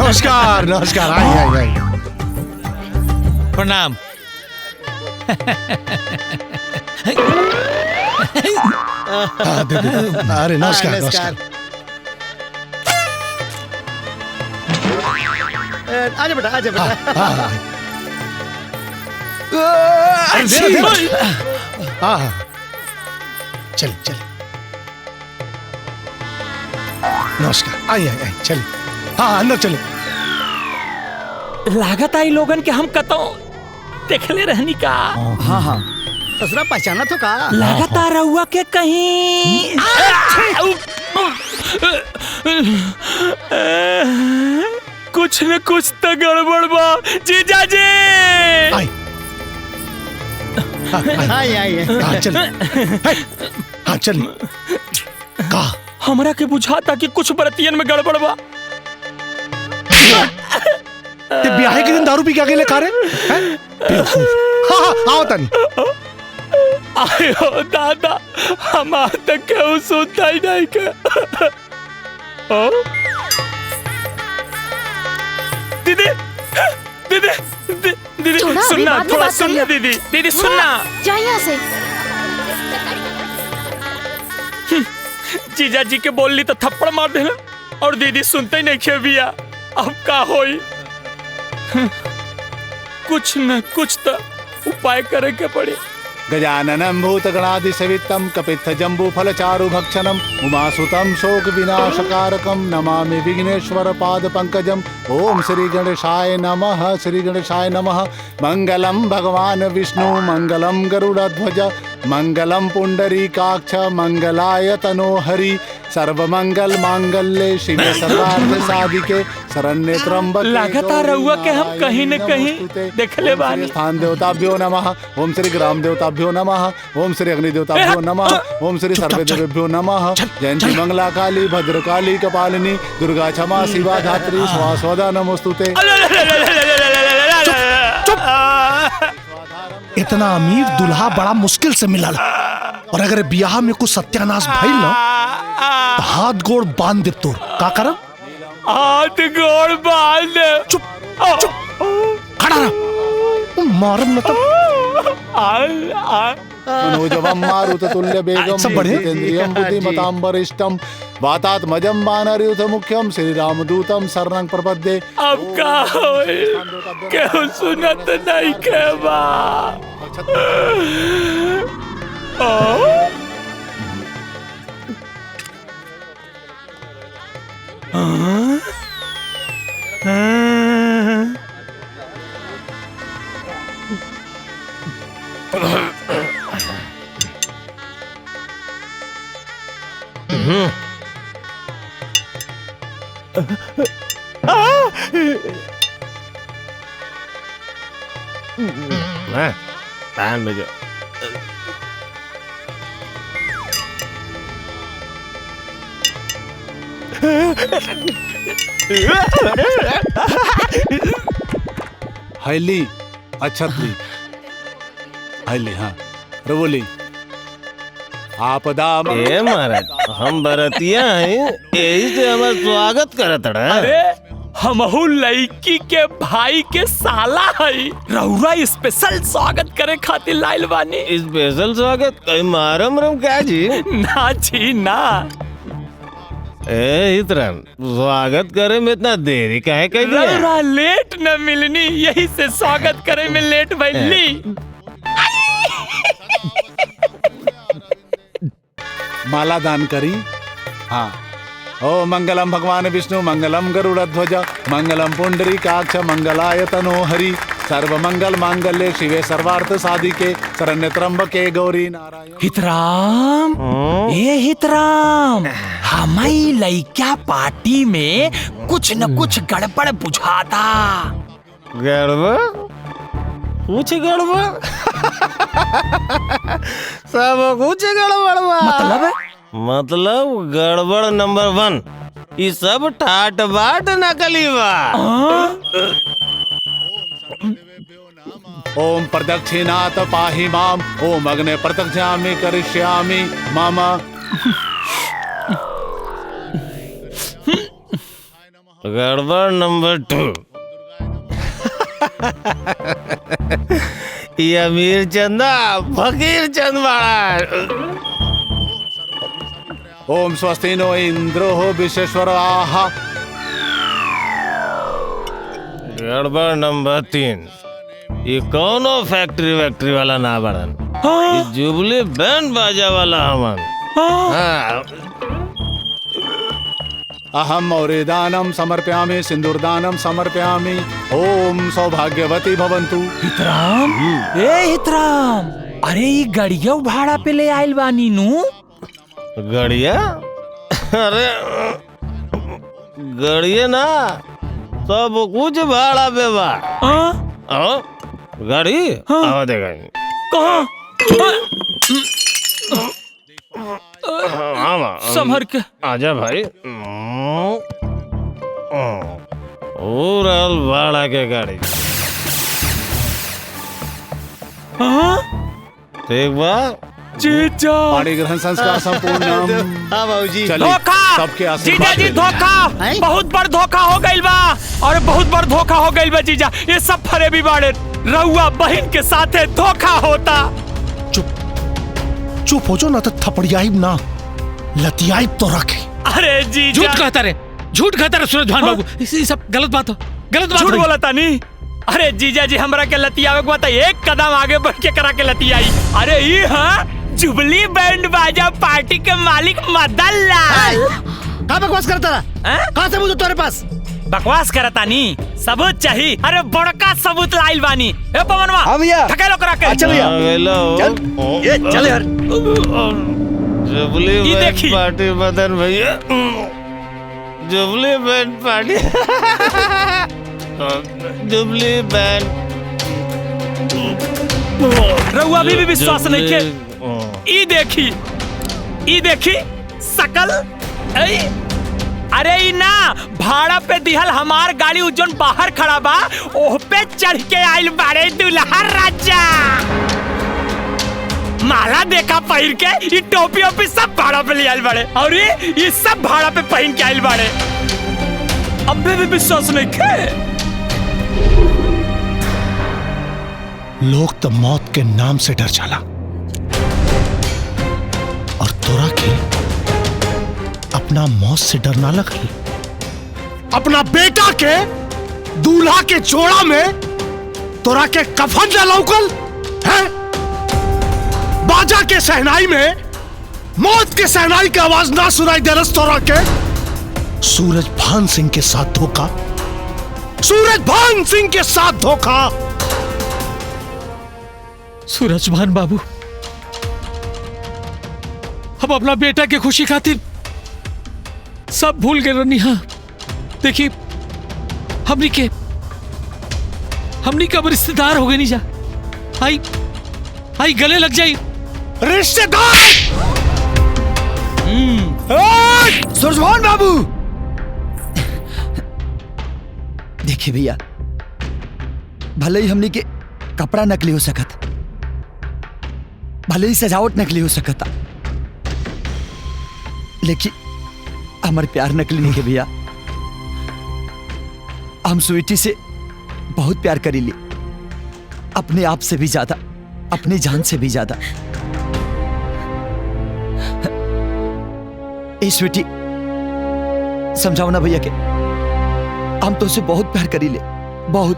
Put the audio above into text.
नमस्कार नमस्कार, आइए आइए आइए। प्रणाम। दे दे। अरे नमस्कार नमस्कार। आजा बेटा आजा बेटा। हाँ हाँ चलिए चलिए। नमस्कार, आइए आइए चलिए। हाँ अंदर चलिए। लागत आई लोगन के हम कतो देखले रहनी का। हाँ हाँ ससुरा पहचाना तो का। लागत आ रहुआ के कहीं कुछ न कुछ तो गड़बड़ बा जीजा जी। आइए आइए आइए। हाँ चलिए। हाँ चलिए। कहा हमरा के बुझाता कि कुछ बरतियन में गड़बड़ बा। ते ब्याह के दिन दारू पी के अकेले खा रहे हैं? बेवकूफ। हाँ हाँ आओ तनी। आयो दादा हमार तक केहू सुनता ही नहीं के। दीदी दीदी दीदी सुनना, थोड़ा सुनना दीदी। दीदी सुनना। जा यहाँ से। जीजा जी के बोल ली तो थप्पड़ मार देना और दीदी सुनते ही नहीं खे बिया। अब का होई? कुछ न कुछ तो उपाय करे के पड़े। गजाननं भूतगणाधिसेवितं कपित्थजम्बूफलचारुभक्षणम् उमासुतं शोकविनाशकारकं नमामि विघ्नेश्वर पादपङ्कजम्। ओम श्री गणेशाय नमः। श्री गणेशाय नमः। मंगलम भगवान विष्णु मंगलम गरुड़ध्वज मंगलम पुंडरीकाक्ष मंगलाय तनोहरि सर्वमंगल मांगल्ये शिवे सर्वार्थ साधिके शरण्ये त्र्यंबके लगातार रहुआ के हम कहीं न कहीं देखले बानी। स्थान देवताभ्यो नमः। ओम श्री ग्राम देवताभ्यो नमः। ओम श्री अग्नि देवताभ्यो नमः। ओम श्री सर्वे देवेभ्यो नमः। जयंती मंगला काली भद्रकाली कपालिनी दुर्गा क्षमा शिवा धात्री स्वास्वदा नमोस्तुते। इतना अमीर दुल्हा बड़ा मुश्किल से मिला और अगर ब्याह में कुछ सत्यानाश भइल ना तो हाथ गोड़ बांध दे तोर का करब? हाथ गोड़ बांध। चुप चुप खड़ा रह मारम न तब। मनोजवम मारुततुल्य बेगम जितेन्द्रियं बुद्धिमतां वरिष्ठं वातात्मजं वानरयूथ मुख्यं श्री रामदूतं शरणं प्रपद्ये। अब का होई? केहू सुनत नहीं के बा। कान में जो हैली अच्छतली हैली हाँ रवोली आपदा ए महाराज हम बरतिया हैं यही से हमार स्वागत करत रहा। अरे हमहू लड़की के भाई के साला है रहुआ स्पेशल स्वागत करे खातिर लाइल बानी। स्पेशल स्वागत कहीं मारम रम क्या जी? ना जी ना। ए इतरन स्वागत करे में इतना देरी काहे कर दिया? रहुआ लेट न मिलनी यही से स्वागत करे में लेट भइली। माला दान करी। हाँ ओ मंगलम भगवान विष्णु मंगलम गरुड़ध्वज मंगलम पुंडरीकाक्ष मंगलाय तनोहरि सर्वमंगल मांगल्ये शिवे सर्वार्थ साधिके शरण्ये त्र्यंबके गौरी नारायण। हितराम ए हितराम हमारी लइका पार्टी में कुछ न कुछ गड़बड़ बुझाता। गड़बड़? कुछ गड़बड़? सब कुछ गड़बड़ बा। मतलब गड़बड़ नंबर 1 ये सब ठाट बाट नकली बा। ओम प्रदक्षिणात पाहि माम ओम अग्ने प्रदक्षिणामि करिष्यामि मम गड़बड़ नंबर 2। ये अमीर चंदा फकीर चंद बाड़ा। ओम स्वस्ति नो इंद्रो विश्वेश्वराः। गड़बड़ नंबर 3। ये कौनो फैक्ट्री वैक्ट्री वाला ना बड़न। ये जुबली बैंड बाजा वाला हमन। हाँ। अहम मौर्यदानम समर्पयामि सिंदूरदानम समर्पयामि। ओम सौभाग्यवती भवन्तु। हितराम, ए हितराम, अरे ये गड़िया भाड़ा पे ले आइल बानी नू। गड़िया? अरे गड़िया ना, सब कुछ भाड़ा पे बा। गाड़ी आवा देगा कहाँ? संभर के आजा भाई। रहल भाड़ा के गाड़ी। ठीक बा जीजा। पाणी ग्रहण संस्कार संपूर्ण। हाँ बाबूजी। चलिए, धोखा सबके जीजा आशीर्वाद जी, ले लीजिए। धोखा, हैं? बहुत बड़ धोखा हो गइल बा। और बहुत बड़ धोखा हो गइल बा जीजा। ये सब फरेबी बाड़े। रउआ बहन के साथे धोखा होता। चुप हो जाओ ना तो थपड़ियाइब ना, लतियाइब तो रखे। अरे जीजा, झूठ कहता रे, झूठ कहता रे सूरज भान बाबू। ये सब गलत बात हो, गलत बात झूठ हुई। बोला तानी। अरे जीजा जी, हमरा के लतियावे के बता, एक कदम आगे बढ़ के करा के लतियाई। अरे ये हाँ जुबली बैंड बाजा पार्टी के मालिक मदन लाल। कहाँ बकवास करता रहा? कहाँ सबूत है तुम्हारे पास? बकवास करतानी, सबूत चाहिए। अरे बड़का सबूत लाइल बानी। ए पवनवा, हाँ भैया। ठकेलो करा के। अच्छा भैया। चल, ये चल यार। जुबली ये बैंड देखी। पार्टी मदन भैया। Jubilee band party. Jubilee band. रउआ अभी भी विश्वास नहीं के। ई देखी, ई देखी सकल। अरे ई ना, भाड़ा पे दिहल हमार गाड़ी उजन बाहर खड़ा बा, ओह पे चढ़ के आइल बाड़े दुल्हा राजा। माला देखा पहिर के, ई टोपी ओपी सब भाड़ा पे ले आइल बाड़े। और ये सब भाड़ा पे पहन के आइल बाड़े। अबे भी विश्वास नहीं के। लोग तो मौत के नाम से डर जाला, और तोरा के अपना मौत से डर ना लगल। अपना बेटा के दूल्हा के जोड़ा में तोरा के कफन न लौकल है? बाजा के सहनाई में मौत के सहनाई की आवाज ना सुनाई दे रस तोरा के? सूरज भान सिंह के साथ धोखा, सूरज भान सिंह के साथ धोखा। सूरज भान बाबू, हम अपना बेटा के खुशी खातिर सब भूल गए रनी। हाँ देखिए, हमनी के अब रिश्तेदार हो गए नहीं जा। आई गले लग जाई। रिश्तेदार सूरजभान बाबू, देखिए भैया, भले ही हमनी के कपड़ा नकली हो सकत, भले ही सजावट नकली हो सकता, लेकिन हमारे प्यार नकली नहीं है भैया। हम स्वीटी से बहुत प्यार करीली, अपने आप से भी ज्यादा, अपनी जान से भी ज्यादा। ए स्वीटी, समझाओ ना भैया के हम तो उसे बहुत प्यार करीले, बहुत।